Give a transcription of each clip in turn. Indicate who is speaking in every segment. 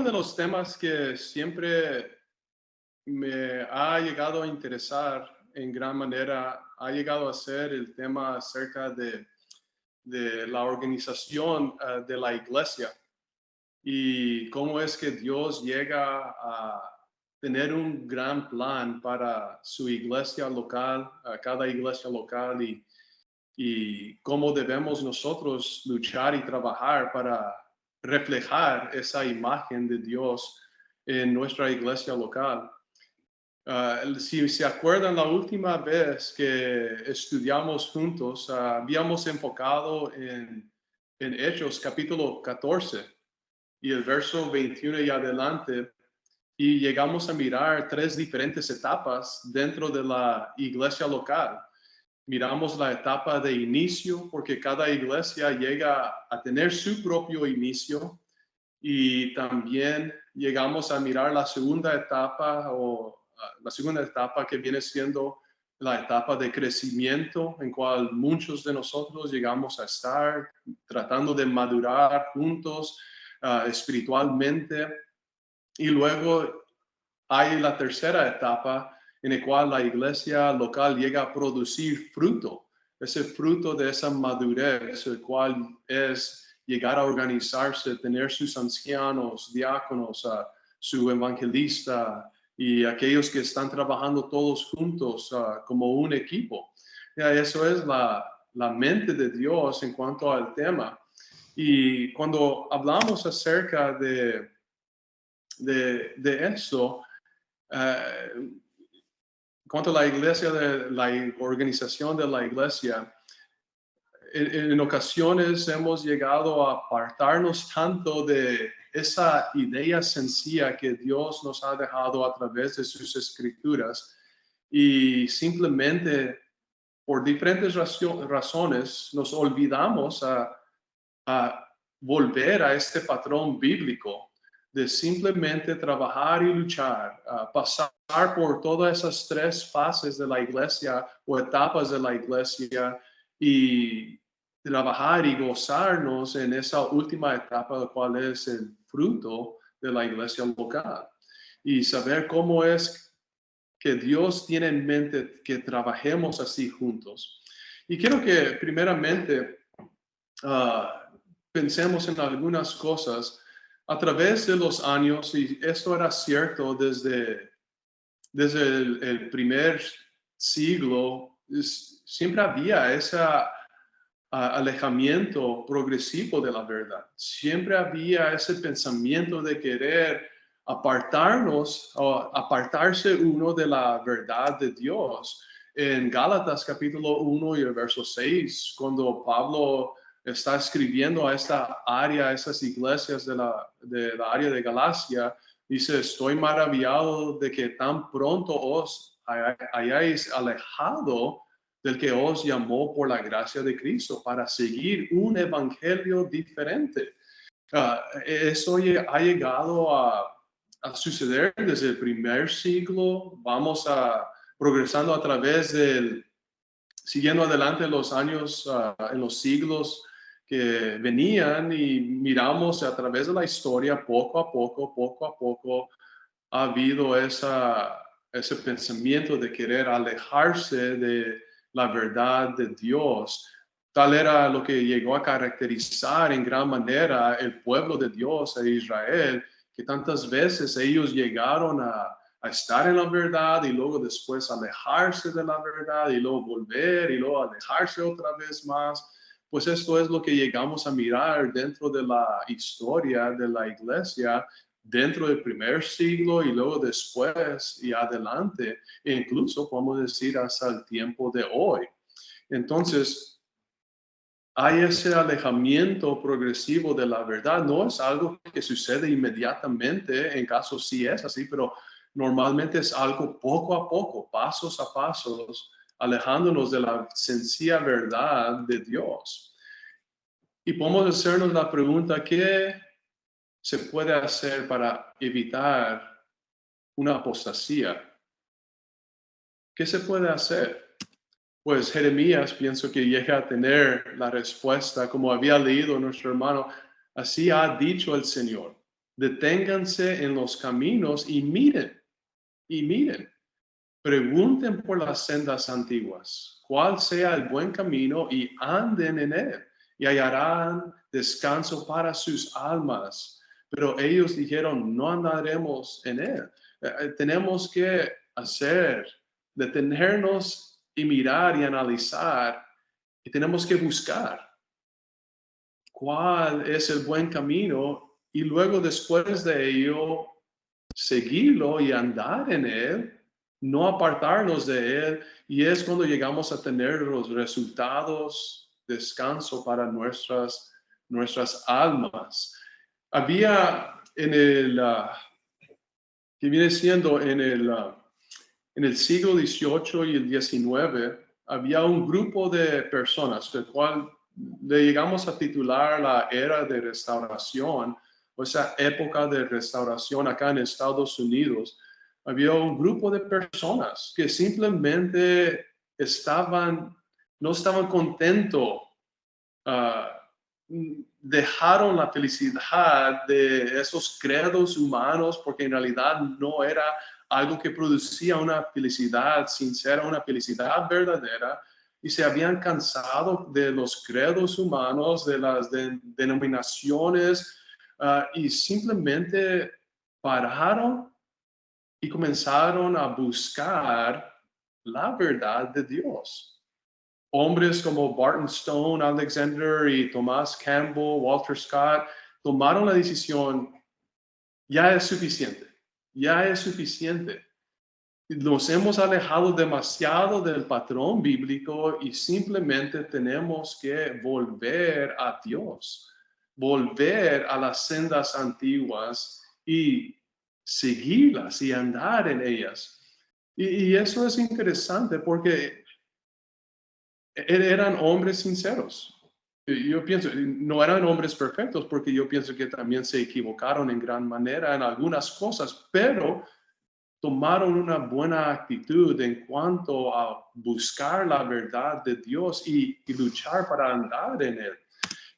Speaker 1: uno de los temas que siempre me ha llegado a interesar en gran manera, ha llegado a ser el tema acerca de la organización de la iglesia y cómo es que Dios llega a tener un gran plan para su iglesia local, cada iglesia local y cómo debemos nosotros luchar y trabajar para reflejar esa imagen de Dios en nuestra iglesia local. Si se acuerdan, la última vez que estudiamos juntos, habíamos enfocado en Hechos capítulo 14 y el verso 21 y adelante, y llegamos a mirar tres diferentes etapas dentro de la iglesia local. Miramos la etapa de inicio, porque cada iglesia llega a tener su propio inicio, y también llegamos a mirar la segunda etapa la segunda etapa que viene siendo la etapa de crecimiento en cual muchos de nosotros llegamos a estar tratando de madurar juntos espiritualmente. Y luego hay la tercera etapa en la cual la iglesia local llega a producir fruto, ese fruto de esa madurez, el cual es llegar a organizarse, tener sus ancianos, diáconos, su evangelista y aquellos que están trabajando todos juntos como un equipo. Eso es la mente de Dios en cuanto al tema. Y cuando hablamos acerca de eso, cuanto a la iglesia, de la organización de la iglesia, en ocasiones hemos llegado a apartarnos tanto de esa idea sencilla que Dios nos ha dejado a través de sus escrituras y simplemente por diferentes razones nos olvidamos a volver a este patrón bíblico de simplemente trabajar y luchar, pasar por todas esas tres fases de la iglesia o etapas de la iglesia y trabajar y gozarnos en esa última etapa, cual es el fruto de la iglesia local. Y saber cómo es que Dios tiene en mente que trabajemos así juntos. Y quiero que primeramente pensemos en algunas cosas a través de los años, y esto era cierto desde el primer siglo, siempre había ese alejamiento progresivo de la verdad. Siempre había ese pensamiento de querer apartarnos o apartarse uno de la verdad de Dios. En Gálatas capítulo 1 y el verso 6, cuando Pablo está escribiendo a esta área, a esas iglesias de la área de Galacia, dice: estoy maravillado de que tan pronto os hayáis alejado del que os llamó por la gracia de Cristo para seguir un evangelio diferente. Eso ha llegado a suceder desde el primer siglo. Vamos progresando a través siguiendo adelante los años, en los siglos que venían, y miramos a través de la historia, poco a poco, ha habido ese pensamiento de querer alejarse de la verdad de Dios. Tal era lo que llegó a caracterizar en gran manera el pueblo de Dios e Israel, que tantas veces ellos llegaron a estar en la verdad y luego después alejarse de la verdad y luego volver y luego alejarse otra vez más. Pues esto es lo que llegamos a mirar dentro de la historia de la iglesia, dentro del primer siglo y luego después y adelante, e incluso podemos decir hasta el tiempo de hoy. Entonces, hay ese alejamiento progresivo de la verdad. No es algo que sucede inmediatamente, en caso sí es así, pero normalmente es algo poco a poco, pasos a pasos, alejándonos de la sencilla verdad de Dios. Y podemos hacernos la pregunta: ¿qué se puede hacer para evitar una apostasía? ¿Qué se puede hacer? Pues Jeremías pienso que llega a tener la respuesta, como había leído nuestro hermano: así ha dicho el Señor. Deténganse en los caminos y miren, y miren. Pregunten por las sendas antiguas, cuál sea el buen camino y anden en él, y hallarán descanso para sus almas. Pero ellos dijeron, no andaremos en él. Tenemos que detenernos y mirar y analizar, y tenemos que buscar cuál es el buen camino, y luego después de ello, seguirlo y andar en él, no apartarnos de él, y es cuando llegamos a tener los resultados, descanso para nuestras almas. Había en que viene siendo en el siglo XVIII y el XIX, había un grupo de personas, del cual le llegamos a titular la era de restauración, o esa época de restauración acá en Estados Unidos. Había un grupo de personas que simplemente no estaban contentos, ah, dejaron la felicidad de esos credos humanos, porque en realidad no era algo que producía una felicidad sincera, una felicidad verdadera, y se habían cansado de los credos humanos, de las denominaciones, y simplemente pararon y comenzaron a buscar la verdad de Dios. Hombres como Barton Stone, Alexander y Thomas Campbell, Walter Scott, tomaron la decisión, ya es suficiente, ya es suficiente. Nos hemos alejado demasiado del patrón bíblico y simplemente tenemos que volver a Dios, volver a las sendas antiguas y seguirlas y andar en ellas. Y eso es interesante porque eran hombres sinceros. Yo pienso, no eran hombres perfectos, porque yo pienso que también se equivocaron en gran manera en algunas cosas, pero tomaron una buena actitud en cuanto a buscar la verdad de Dios y luchar para andar en él.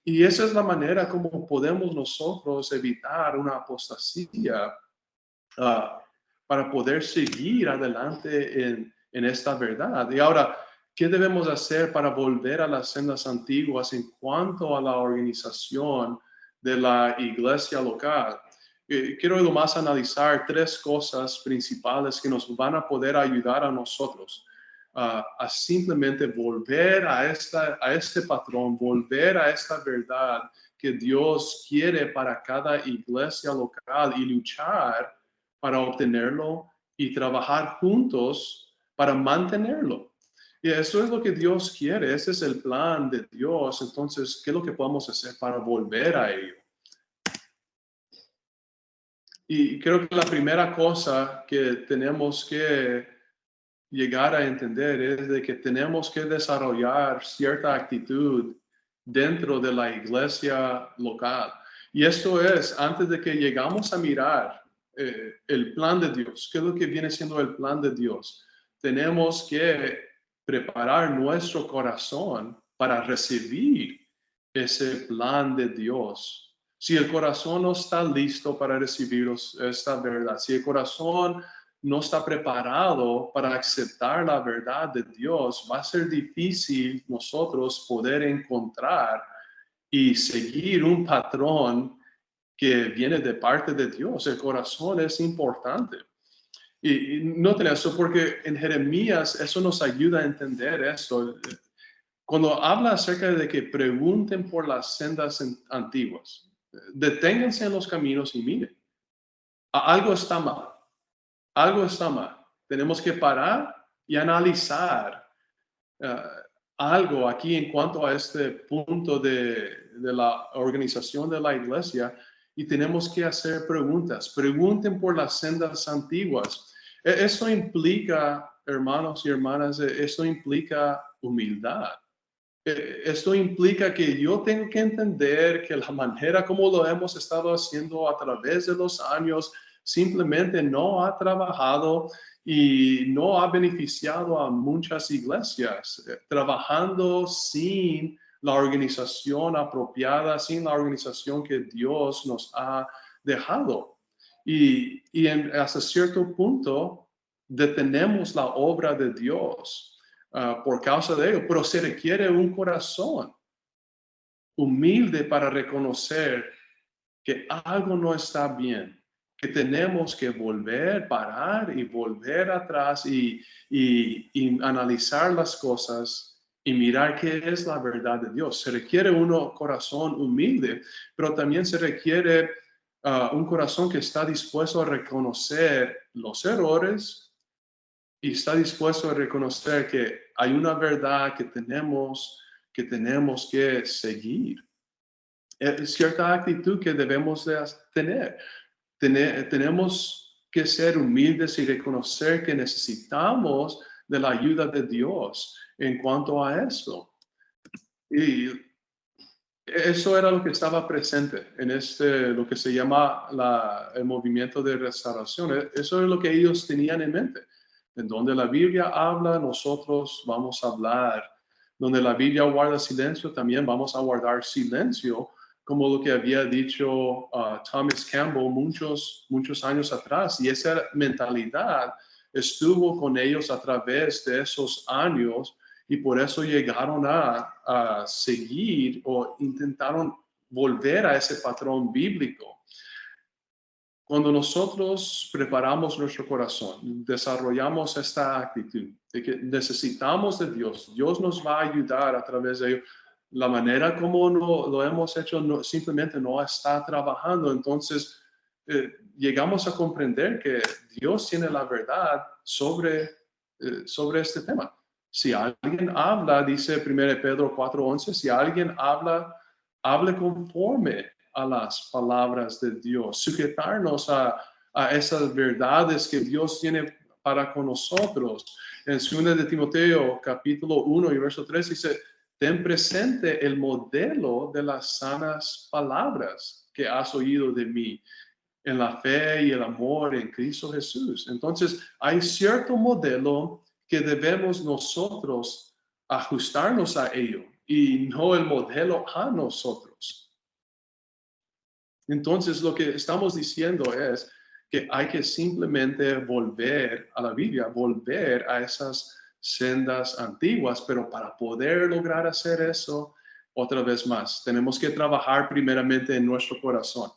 Speaker 1: Y esa es la manera como podemos nosotros evitar una apostasía, uh, para poder seguir adelante en esta verdad. Y ahora, ¿qué debemos hacer para volver a las sendas antiguas en cuanto a la organización de la iglesia local? Quiero nomás analizar tres cosas principales que nos van a poder ayudar a nosotros a simplemente volver a este patrón, volver a esta verdad que Dios quiere para cada iglesia local, y luchar para obtenerlo y trabajar juntos para mantenerlo. Y eso es lo que Dios quiere, ese es el plan de Dios. Entonces, ¿qué es lo que podemos hacer para volver a ello? Y creo que la primera cosa que tenemos que llegar a entender es de que tenemos que desarrollar cierta actitud dentro de la iglesia local. Y esto es, antes de que llegamos a mirar el plan de Dios, ¿qué es lo que viene siendo el plan de Dios? Tenemos que preparar nuestro corazón para recibir ese plan de Dios. Si el corazón no está listo para recibir esta verdad, si el corazón no está preparado para aceptar la verdad de Dios, va a ser difícil nosotros poder encontrar y seguir un patrón que viene de parte de Dios. El corazón es importante. Y noten eso, porque en Jeremías eso nos ayuda a entender esto. Cuando habla acerca de que pregunten por las sendas antiguas, deténganse en los caminos y miren, algo está mal. Algo está mal. Tenemos que parar y analizar algo aquí en cuanto a este punto de la organización de la iglesia, y tenemos que hacer preguntas. Pregunten por las sendas antiguas. Esto implica, hermanos y hermanas, esto implica humildad. Esto implica que yo tengo que entender que la manera como lo hemos estado haciendo a través de los años simplemente no ha trabajado y no ha beneficiado a muchas iglesias, trabajando sin la organización apropiada, sin la organización que Dios nos ha dejado. Y hasta cierto punto detenemos la obra de Dios por causa de ello, pero se requiere un corazón humilde para reconocer que algo no está bien, que tenemos que volver, parar y volver atrás y analizar las cosas y mirar qué es la verdad de Dios. Se requiere un corazón humilde, pero también se requiere un corazón que está dispuesto a reconocer los errores y está dispuesto a reconocer que hay una verdad que tenemos que seguir. Es cierta actitud que debemos de tener. Tenemos que ser humildes y reconocer que necesitamos de la ayuda de Dios en cuanto a esto. Y eso era lo que estaba presente en lo que se llama el movimiento de restauración. Eso es lo que ellos tenían en mente. En donde la Biblia habla, nosotros vamos a hablar. Donde la Biblia guarda silencio, también vamos a guardar silencio, como lo que había dicho Thomas Campbell muchos años atrás. Y esa mentalidad estuvo con ellos a través de esos años y por eso llegaron a seguir o intentaron volver a ese patrón bíblico. Cuando nosotros preparamos nuestro corazón, desarrollamos esta actitud de que necesitamos de Dios, Dios nos va a ayudar a través de ello. La manera como lo hemos hecho simplemente no está trabajando, entonces llegamos a comprender que Dios tiene la verdad sobre este tema. Si alguien habla, dice 1 Pedro 4:11, si alguien habla, hable conforme a las palabras de Dios, sujetarnos a esas verdades que Dios tiene para con nosotros. En 2 de Timoteo, capítulo 1 y verso 3 dice, ten presente el modelo de las sanas palabras que has oído de mí en la fe y el amor en Cristo Jesús. Entonces, hay cierto modelo que debemos nosotros ajustarnos a ello y no el modelo a nosotros. Entonces, lo que estamos diciendo es que hay que simplemente volver a la Biblia, volver a esas sendas antiguas, pero para poder lograr hacer eso, otra vez más, tenemos que trabajar primeramente en nuestro corazón.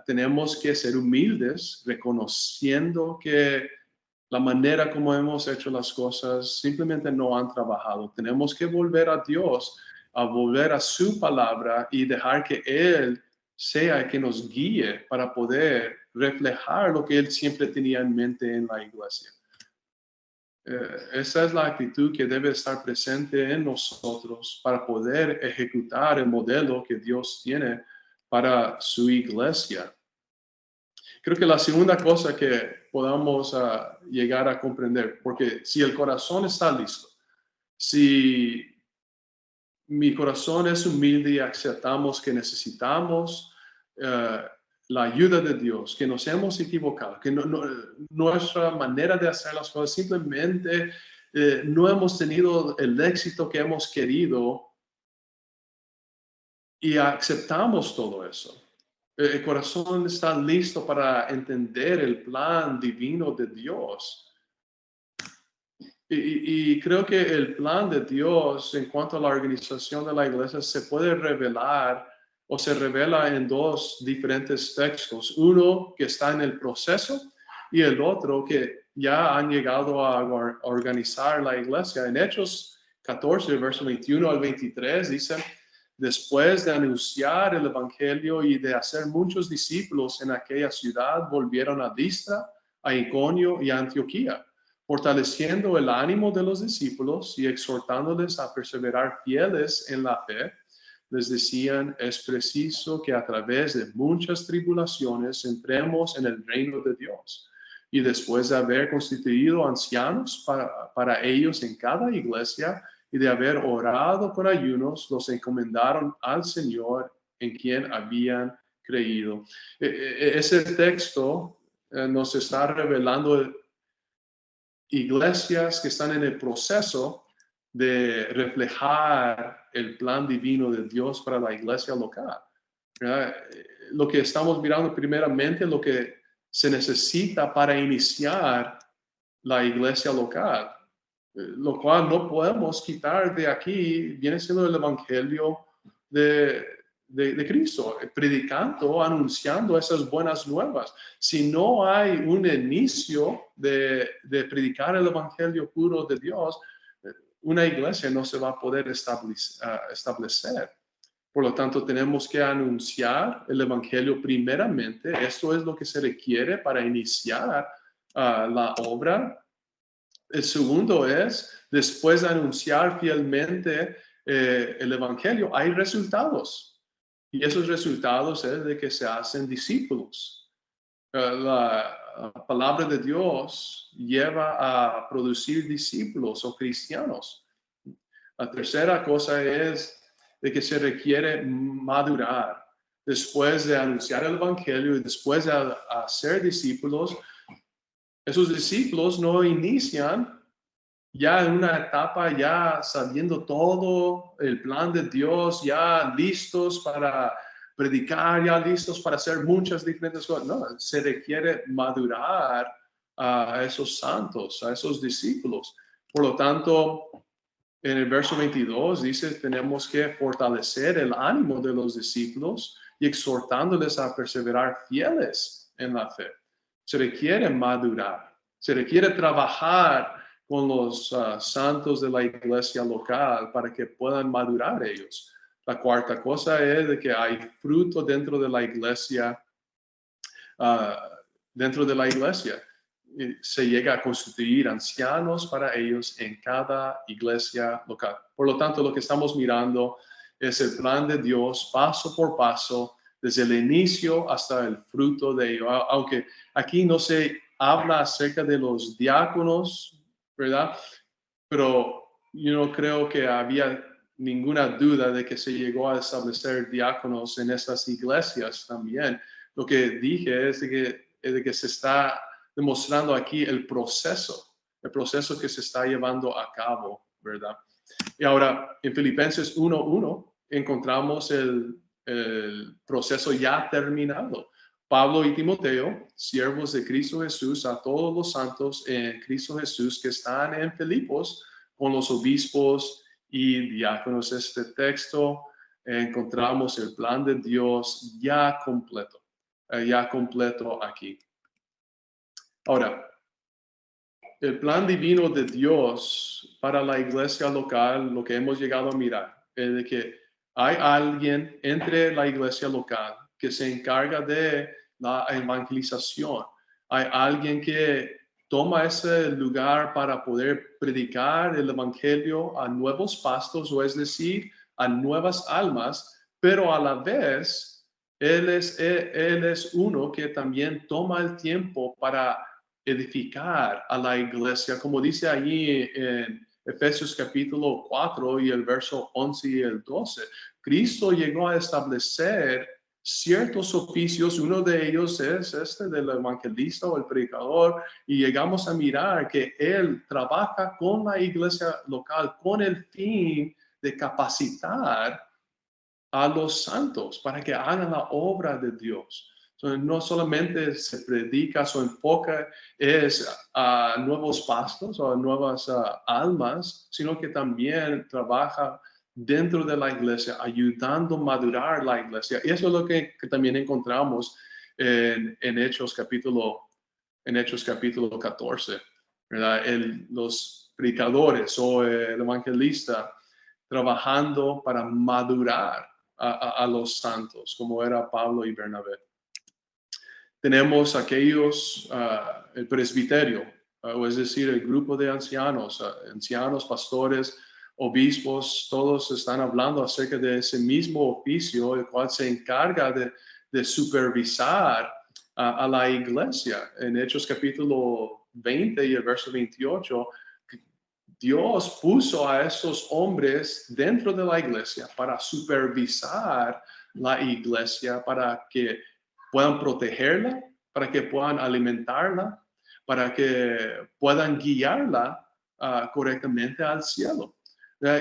Speaker 1: Tenemos que ser humildes, reconociendo que la manera como hemos hecho las cosas simplemente no han trabajado. Tenemos que volver a Dios, a volver a su palabra y dejar que Él sea el que nos guíe para poder reflejar lo que Él siempre tenía en mente en la iglesia. Esa es la actitud que debe estar presente en nosotros para poder ejecutar el modelo que Dios tiene para su iglesia. Creo que la segunda cosa que podamos llegar a comprender, porque si el corazón está listo, si mi corazón es humilde y aceptamos que necesitamos la ayuda de Dios, que nos hemos equivocado, que nuestra manera de hacer las cosas simplemente no hemos tenido el éxito que hemos querido y aceptamos todo eso. El corazón está listo para entender el plan divino de Dios. Y creo que el plan de Dios en cuanto a la organización de la iglesia se puede revelar o se revela en dos diferentes textos. Uno que está en el proceso y el otro que ya han llegado a organizar la iglesia. En Hechos 14, verso 21 al 23, dice, después de anunciar el evangelio y de hacer muchos discípulos en aquella ciudad, volvieron a Listra, a Iconio y a Antioquía, fortaleciendo el ánimo de los discípulos y exhortándoles a perseverar fieles en la fe. Les decían, es preciso que a través de muchas tribulaciones entremos en el reino de Dios. Y después de haber constituido ancianos para ellos en cada iglesia y de haber orado con ayunos, los encomendaron al Señor en quien habían creído. Ese texto nos está revelando iglesias que están en el proceso de reflejar el plan divino de Dios para la iglesia local. lo que estamos mirando primeramente, lo que se necesita para iniciar la iglesia local, lo cual no podemos quitar de aquí, viene siendo el evangelio de Cristo, predicando, anunciando esas buenas nuevas. Si no hay un inicio de predicar el evangelio puro de Dios, una iglesia no se va a poder establecer. Por lo tanto, tenemos que anunciar el evangelio primeramente. Esto es lo que se requiere para iniciar la obra. El segundo es, después de anunciar fielmente el evangelio, hay resultados. Y esos resultados es de que se hacen discípulos. La palabra de Dios lleva a producir discípulos o cristianos. La tercera cosa es de que se requiere madurar. Después de anunciar el evangelio y después de hacer discípulos, esos discípulos no inician ya en una etapa, ya sabiendo todo el plan de Dios, ya listos para predicar, ya listos para hacer muchas diferentes cosas. No, se requiere madurar a esos santos, a esos discípulos. Por lo tanto, en el verso 22 dice, tenemos que fortalecer el ánimo de los discípulos y exhortándoles a perseverar fieles en la fe. Se requiere madurar, se requiere trabajar con los santos de la iglesia local para que puedan madurar ellos. La cuarta cosa es de que hay fruto dentro de la iglesia, se llega a constituir ancianos para ellos en cada iglesia local. Por lo tanto, lo que estamos mirando es el plan de Dios paso por paso, desde el inicio hasta el fruto de ello. Aunque aquí no se habla acerca de los diáconos, ¿verdad? Pero yo no creo que había ninguna duda de que se llegó a establecer diáconos en estas iglesias también. Lo que dije es de que se está demostrando aquí el proceso que se está llevando a cabo, ¿verdad? Y ahora, en Filipenses 1:1 encontramos el proceso ya terminado. Pablo y Timoteo, siervos de Cristo Jesús, a todos los santos en Cristo Jesús que están en Filipos con los obispos y diáconos. Este texto encontramos el plan de Dios ya completo aquí. Ahora, el plan divino de Dios para la iglesia local, lo que hemos llegado a mirar, es de que hay alguien entre la iglesia local que se encarga de la evangelización. Hay alguien que toma ese lugar para poder predicar el evangelio a nuevos pastos, o es decir, a nuevas almas, pero a la vez, él es uno que también toma el tiempo para edificar a la iglesia, como dice allí en Efesios capítulo 4 y el verso 11 y el 12. Cristo llegó a establecer ciertos oficios, uno de ellos es este del evangelista o el predicador, y llegamos a mirar que él trabaja con la iglesia local con el fin de capacitar a los santos para que hagan la obra de Dios. Entonces, no solamente se predica, su enfoque es a nuevos pastos o a nuevas almas, sino que también trabaja dentro de la iglesia, ayudando a madurar la iglesia. Y eso es lo que también encontramos en Hechos capítulo 14, ¿verdad? Los predicadores o el evangelista trabajando para madurar a los santos, como era Pablo y Bernabé. Tenemos aquellos, el presbiterio, o es decir, el grupo de ancianos, pastores, obispos, todos están hablando acerca de ese mismo oficio, el cual se encarga de supervisar a la iglesia. En Hechos capítulo 20 y el verso 28, Dios puso a esos hombres dentro de la iglesia para supervisar la iglesia, para que puedan protegerla, para que puedan alimentarla, para que puedan guiarla correctamente al cielo.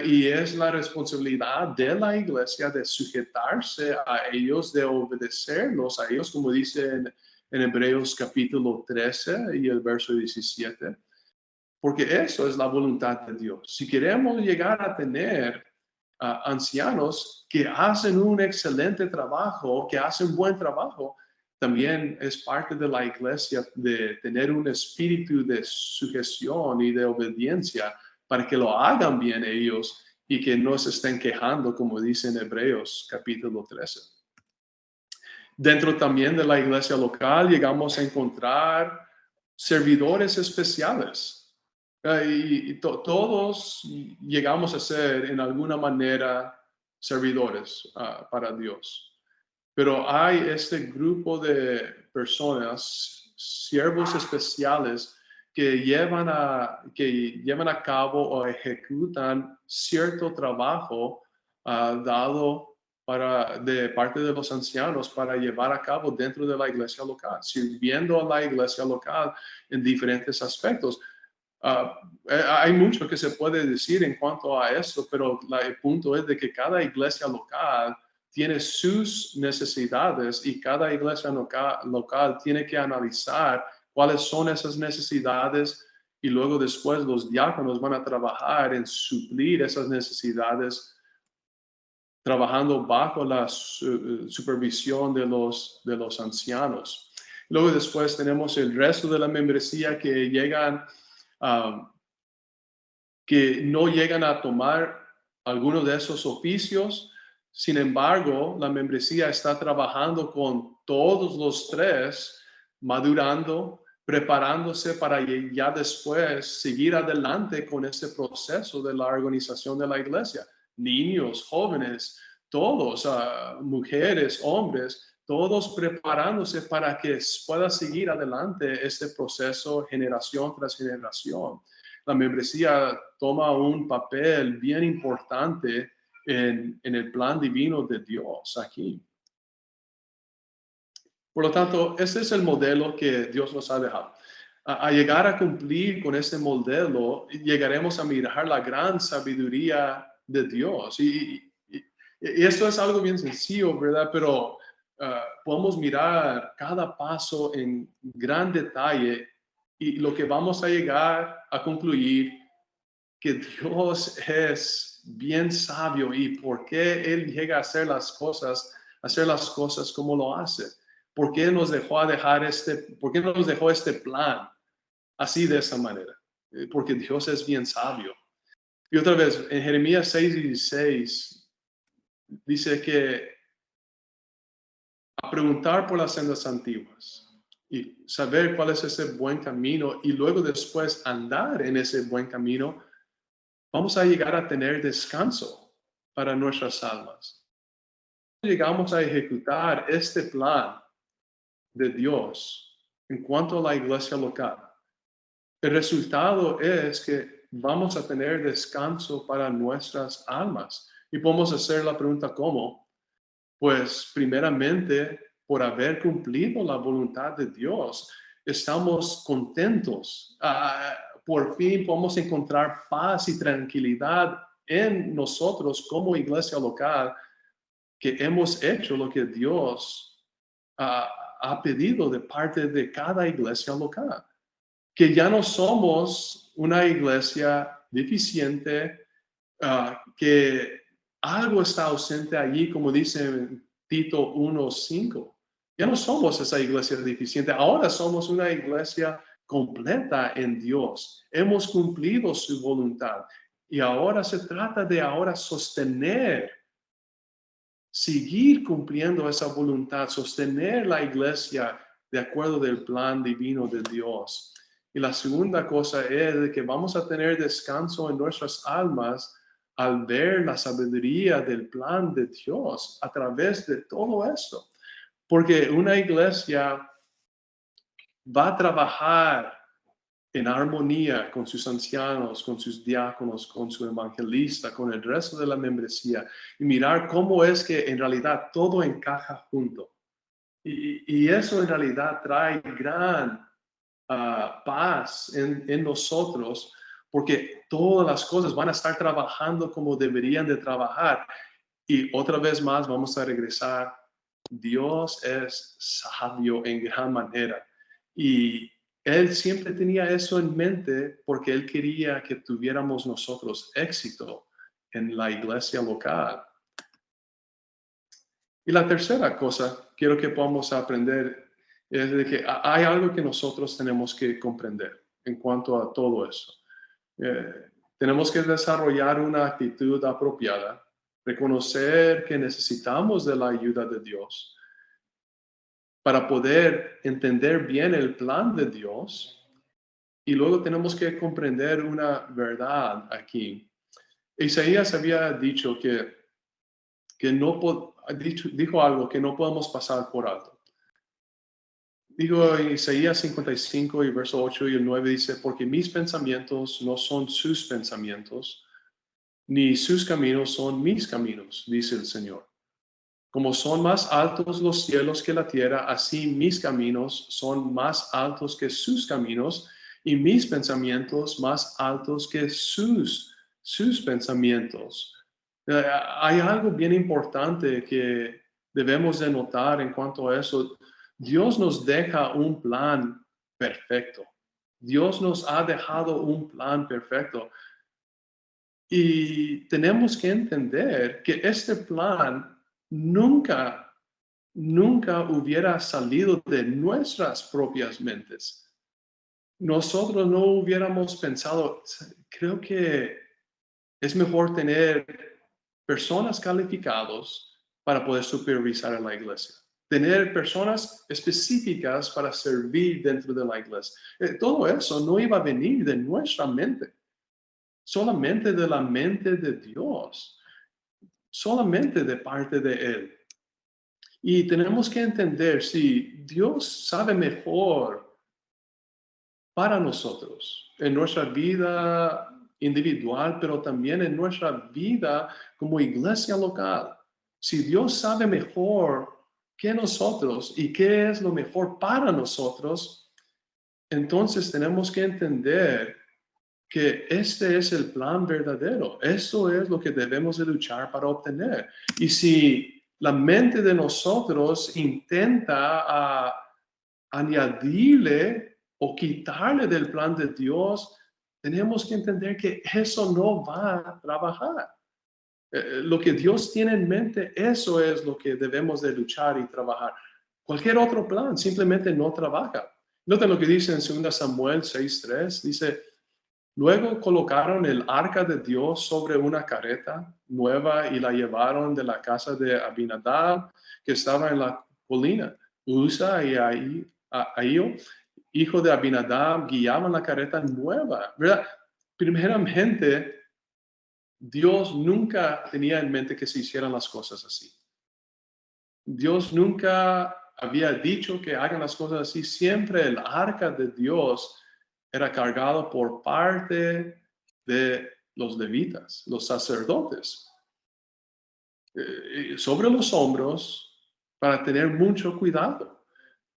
Speaker 1: Y es la responsabilidad de la iglesia de sujetarse a ellos, de obedecerlos a ellos, como dice en Hebreos capítulo 13 y el verso 17, porque eso es la voluntad de Dios. Si queremos llegar a tener ancianos que hacen un excelente trabajo, que hacen buen trabajo, también es parte de la iglesia de tener un espíritu de sujeción y de obediencia para que lo hagan bien ellos y que no se estén quejando, como dice en Hebreos capítulo 13. Dentro también de la iglesia local llegamos a encontrar servidores especiales. Todos llegamos a ser en alguna manera servidores para Dios. Pero hay este grupo de personas, siervos especiales, que llevan a cabo o ejecutan cierto trabajo dado de parte de los ancianos para llevar a cabo dentro de la iglesia local, sirviendo a la iglesia local en diferentes aspectos. Hay mucho que se puede decir en cuanto a eso, pero el punto es de que cada iglesia local tiene sus necesidades y cada iglesia local tiene que analizar cuáles son esas necesidades y luego después los diáconos van a trabajar en suplir esas necesidades trabajando bajo la supervisión de los ancianos. Luego después tenemos el resto de la membresía que no llegan a tomar algunos de esos oficios. Sin embargo, la membresía está trabajando con todos los tres, madurando, preparándose para ya después seguir adelante con este proceso de la organización de la iglesia. Niños, jóvenes, todos, mujeres, hombres, todos preparándose para que pueda seguir adelante este proceso generación tras generación. La membresía toma un papel bien importante en el plan divino de Dios aquí. Por lo tanto, este es el modelo que Dios nos ha dejado. A llegar a cumplir con este modelo, llegaremos a mirar la gran sabiduría de Dios. Y esto es algo bien sencillo, ¿verdad? Pero podemos mirar cada paso en gran detalle y lo que vamos a llegar a concluir que Dios es bien sabio y por qué Él llega a hacer las cosas como lo hace. ¿Por qué nos dejó este plan así de esa manera? Porque Dios es bien sabio. Y otra vez, en Jeremías 6:16 dice que a preguntar por las sendas antiguas y saber cuál es ese buen camino y luego después andar en ese buen camino, vamos a llegar a tener descanso para nuestras almas. Llegamos a ejecutar este plan de Dios en cuanto a la iglesia local. El resultado es que vamos a tener descanso para nuestras almas. Y podemos hacer la pregunta, ¿cómo? Pues primeramente, por haber cumplido la voluntad de Dios, estamos contentos. Por fin podemos encontrar paz y tranquilidad en nosotros como iglesia local, que hemos hecho lo que Dios ha pedido de parte de cada iglesia local. Que ya no somos una iglesia deficiente, que algo está ausente allí, como dice en Tito 1:5. Ya no somos esa iglesia deficiente, ahora somos una iglesia completa en Dios. Hemos cumplido su voluntad y ahora se trata de sostener, seguir cumpliendo esa voluntad, sostener la iglesia de acuerdo del plan divino de Dios. Y la segunda cosa es de que vamos a tener descanso en nuestras almas al ver la sabiduría del plan de Dios a través de todo esto. Porque una iglesia va a trabajar en armonía con sus ancianos, con sus diáconos, con su evangelista, con el resto de la membresía, y mirar cómo es que en realidad todo encaja junto. Y eso en realidad trae gran paz en nosotros, porque todas las cosas van a estar trabajando como deberían de trabajar. Y otra vez más vamos a regresar. Dios es sabio en gran manera. Y Él siempre tenía eso en mente porque Él quería que tuviéramos nosotros éxito en la iglesia local. Y la tercera cosa quiero que podamos aprender es de que hay algo que nosotros tenemos que comprender en cuanto a todo eso. Tenemos que desarrollar una actitud apropiada, reconocer que necesitamos de la ayuda de Dios para poder entender bien el plan de Dios. Y luego tenemos que comprender una verdad aquí. Isaías había dicho que dijo algo que no podemos pasar por alto. Digo en Isaías 55 y verso 8 y el 9 dice, porque mis pensamientos no son sus pensamientos, ni sus caminos son mis caminos, dice el Señor. Como son más altos los cielos que la tierra, así mis caminos son más altos que sus caminos y mis pensamientos más altos que sus pensamientos. Hay algo bien importante que debemos de notar en cuanto a eso. Dios nos deja un plan perfecto. Dios nos ha dejado un plan perfecto. Y tenemos que entender que este plan nunca hubiera salido de nuestras propias mentes. Nosotros no hubiéramos pensado, creo que es mejor tener personas calificadas para poder supervisar en la iglesia. Tener personas específicas para servir dentro de la iglesia. Todo eso no iba a venir de nuestra mente, solamente de la mente de Dios, solamente de parte de Él. Y tenemos que entender si Dios sabe mejor para nosotros, en nuestra vida individual, pero también en nuestra vida como iglesia local. Si Dios sabe mejor que nosotros y qué es lo mejor para nosotros, entonces tenemos que entender que este es el plan verdadero. Esto es lo que debemos de luchar para obtener. Y si la mente de nosotros intenta añadirle o quitarle del plan de Dios, tenemos que entender que eso no va a trabajar. Lo que Dios tiene en mente, eso es lo que debemos de luchar y trabajar. Cualquier otro plan simplemente no trabaja. Noten lo que dice en 2 Samuel 6:3, dice, luego colocaron el arca de Dios sobre una carreta nueva y la llevaron de la casa de Abinadab, que estaba en la colina. Usa y Ahío, hijo de Abinadab, guiaban la carreta nueva, ¿verdad? Primeramente, Dios nunca tenía en mente que se hicieran las cosas así. Dios nunca había dicho que hagan las cosas así. Siempre el arca de Dios era cargado por parte de los levitas, los sacerdotes, sobre los hombros para tener mucho cuidado.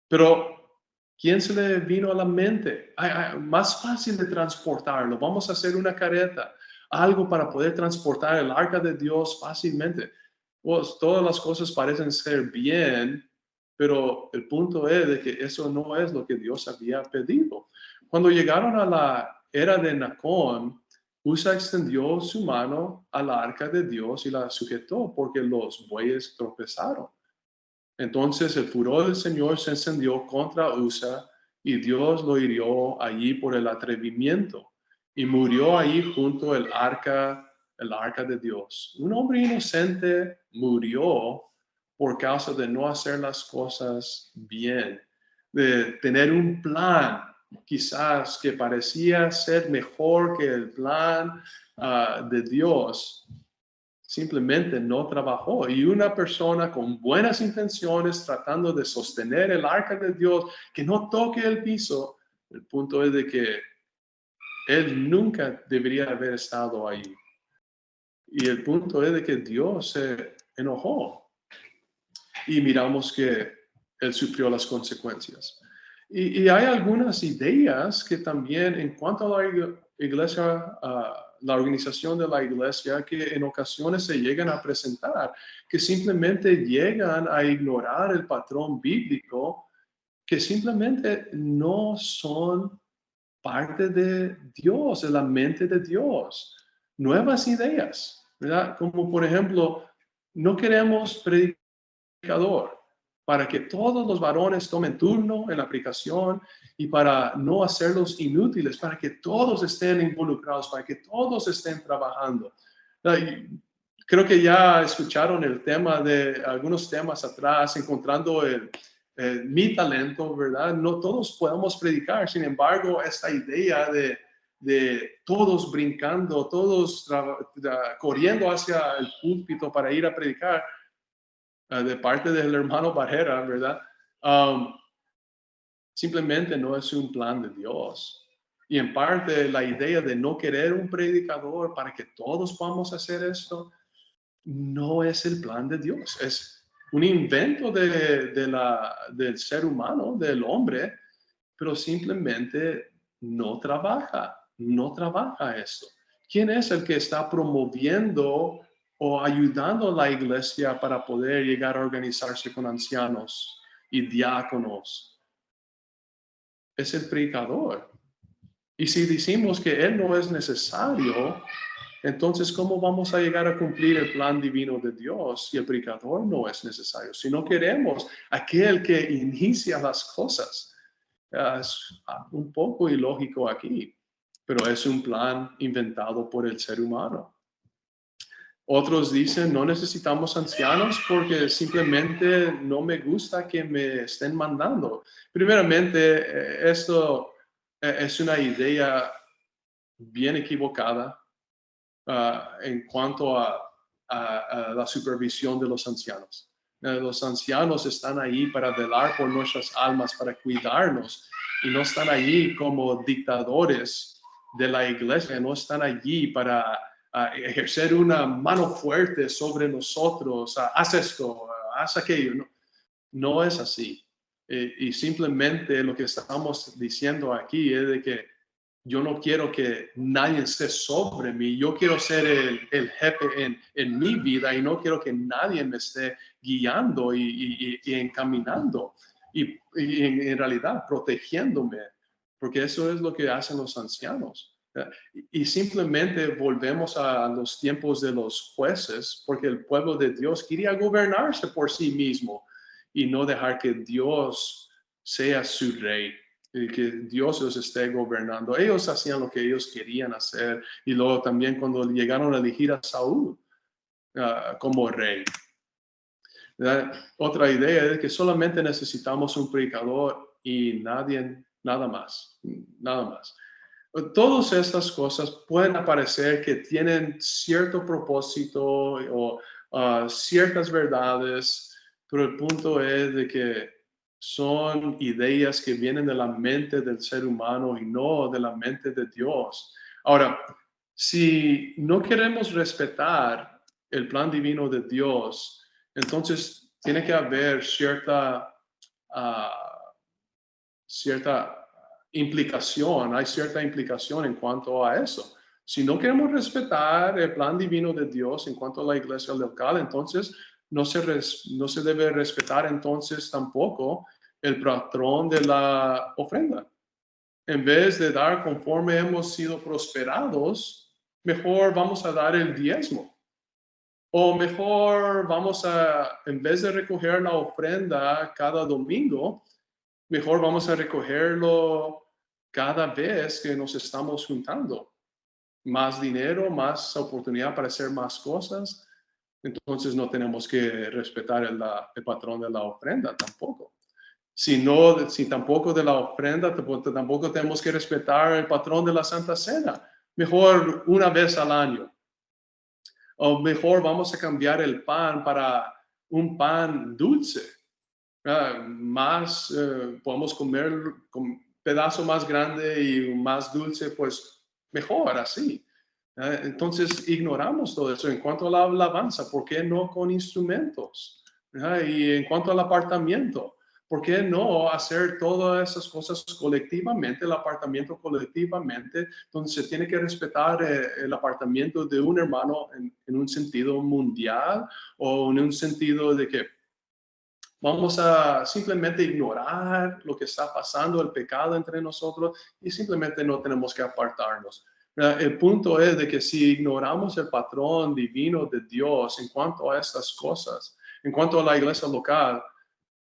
Speaker 1: Pero, ¿quién se le vino a la mente? Más fácil de transportarlo. Vamos a hacer una carreta, algo para poder transportar el arca de Dios fácilmente. Pues todas las cosas parecen ser bien, pero el punto es de que eso no es lo que Dios había pedido. Cuando llegaron a la era de Nacón, Usa extendió su mano al arca de Dios y la sujetó porque los bueyes tropezaron. Entonces el furor del Señor se encendió contra Usa y Dios lo hirió allí por el atrevimiento y murió allí junto al arca de Dios. Un hombre inocente murió por causa de no hacer las cosas bien, de tener un plan quizás que parecía ser mejor que el plan de Dios. Simplemente no trabajó. Y una persona con buenas intenciones tratando de sostener el arca de Dios, que no toque el piso, el punto es de que él nunca debería haber estado ahí. Y el punto es de que Dios se enojó. Y miramos que él sufrió las consecuencias. Y hay algunas ideas que también en cuanto a iglesia, la organización de la iglesia, que en ocasiones se llegan a presentar, que simplemente llegan a ignorar el patrón bíblico, que simplemente no son parte de Dios, de la mente de Dios. Nuevas ideas, ¿verdad? Como por ejemplo, no queremos predicador para que todos los varones tomen turno en la aplicación y para no hacerlos inútiles, para que todos estén involucrados, para que todos estén trabajando. Creo que ya escucharon el tema de algunos temas atrás, encontrando mi talento, ¿verdad? No todos podemos predicar, sin embargo, esta idea de todos brincando, todos corriendo hacia el púlpito para ir a predicar, de parte del hermano Barrera, ¿verdad? Simplemente no es un plan de Dios. Y en parte la idea de no querer un predicador para que todos podamos hacer esto, no es el plan de Dios. Es un invento del ser humano, del hombre, pero simplemente no trabaja esto. ¿Quién es el que está promoviendo o ayudando a la iglesia para poder llegar a organizarse con ancianos y diáconos? Es el predicador. Y si decimos que él no es necesario, entonces, ¿cómo vamos a llegar a cumplir el plan divino de Dios si el predicador no es necesario? Si no queremos aquel que inicia las cosas. Es un poco ilógico aquí, pero es un plan inventado por el ser humano. Otros dicen, no necesitamos ancianos porque simplemente no me gusta que me estén mandando. Primeramente, esto es una idea bien equivocada en cuanto a la supervisión de los ancianos. Los ancianos están ahí para velar por nuestras almas, para cuidarnos, y no están allí como dictadores de la iglesia, no están allí para ejercer una mano fuerte sobre nosotros, haz esto, haz aquello. No, no es así. Y simplemente lo que estamos diciendo aquí es de que yo no quiero que nadie esté sobre mí. Yo quiero ser el jefe en mi vida y no quiero que nadie me esté guiando y encaminando y en realidad protegiéndome, porque eso es lo que hacen los ancianos. Y simplemente volvemos a los tiempos de los jueces, porque el pueblo de Dios quería gobernarse por sí mismo y no dejar que Dios sea su rey, y que Dios los esté gobernando. Ellos hacían lo que ellos querían hacer, y luego también cuando llegaron a elegir a Saúl como rey. Otra idea es que solamente necesitamos un predicador y nada más. Todas estas cosas pueden parecer que tienen cierto propósito o ciertas verdades, pero el punto es de que son ideas que vienen de la mente del ser humano y no de la mente de Dios. Ahora, si no queremos respetar el plan divino de Dios, entonces tiene que haber cierta implicación, hay cierta implicación en cuanto a eso. Si no queremos respetar el plan divino de Dios en cuanto a la iglesia local, entonces no se debe respetar entonces tampoco el patrón de la ofrenda. En vez de dar conforme hemos sido prosperados, mejor vamos a dar el diezmo. O mejor en vez de recoger la ofrenda cada domingo, mejor vamos a recogerlo cada vez que nos estamos juntando. Más dinero, más oportunidad para hacer más cosas. Entonces no tenemos que respetar el patrón de la ofrenda tampoco. Si tampoco de la ofrenda, tampoco tenemos que respetar el patrón de la Santa Cena. Mejor una vez al año. O mejor vamos a cambiar el pan para un pan dulce. Podemos comer con pedazo más grande y más dulce, pues mejor así. Entonces ignoramos todo eso. En cuanto a la alabanza, ¿por qué no con instrumentos? Y en cuanto al apartamiento, ¿por qué no hacer todas esas cosas colectivamente, el apartamento colectivamente, donde se tiene que respetar el apartamento de un hermano en un sentido mundial o en un sentido de que vamos a simplemente ignorar lo que está pasando, el pecado entre nosotros y simplemente no tenemos que apartarnos? El punto es de que si ignoramos el patrón divino de Dios en cuanto a estas cosas, en cuanto a la iglesia local,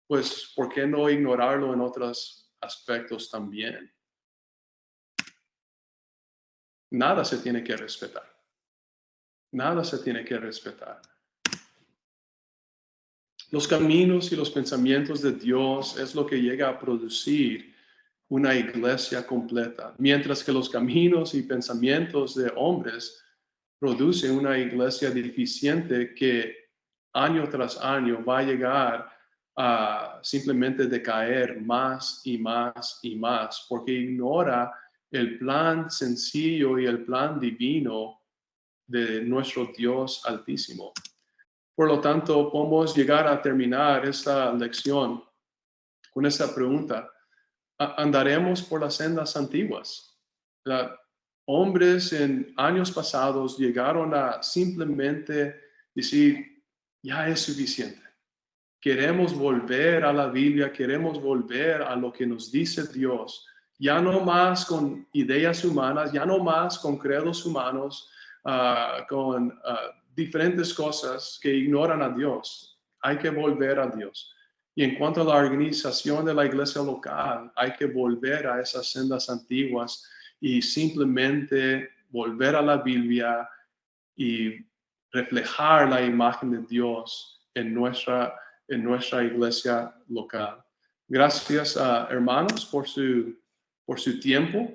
Speaker 1: pues ¿por qué no ignorarlo en otros aspectos también? Nada se tiene que respetar. Nada se tiene que respetar. Los caminos y los pensamientos de Dios es lo que llega a producir una iglesia completa, mientras que los caminos y pensamientos de hombres producen una iglesia deficiente que año tras año va a llegar a simplemente decaer más y más y más, porque ignora el plan sencillo y el plan divino de nuestro Dios Altísimo. Por lo tanto, podemos llegar a terminar esta lección con esta pregunta: ¿andaremos por las sendas antiguas? Hombres en años pasados llegaron a simplemente decir, ya es suficiente. Queremos volver a la Biblia, queremos volver a lo que nos dice Dios, ya no más con ideas humanas, ya no más con credos humanos, con diferentes cosas que ignoran a Dios. Hay que volver a Dios. Y en cuanto a la organización de la iglesia local, hay que volver a esas sendas antiguas y simplemente volver a la Biblia y reflejar la imagen de Dios en nuestra iglesia local. Gracias, hermanos, por su tiempo.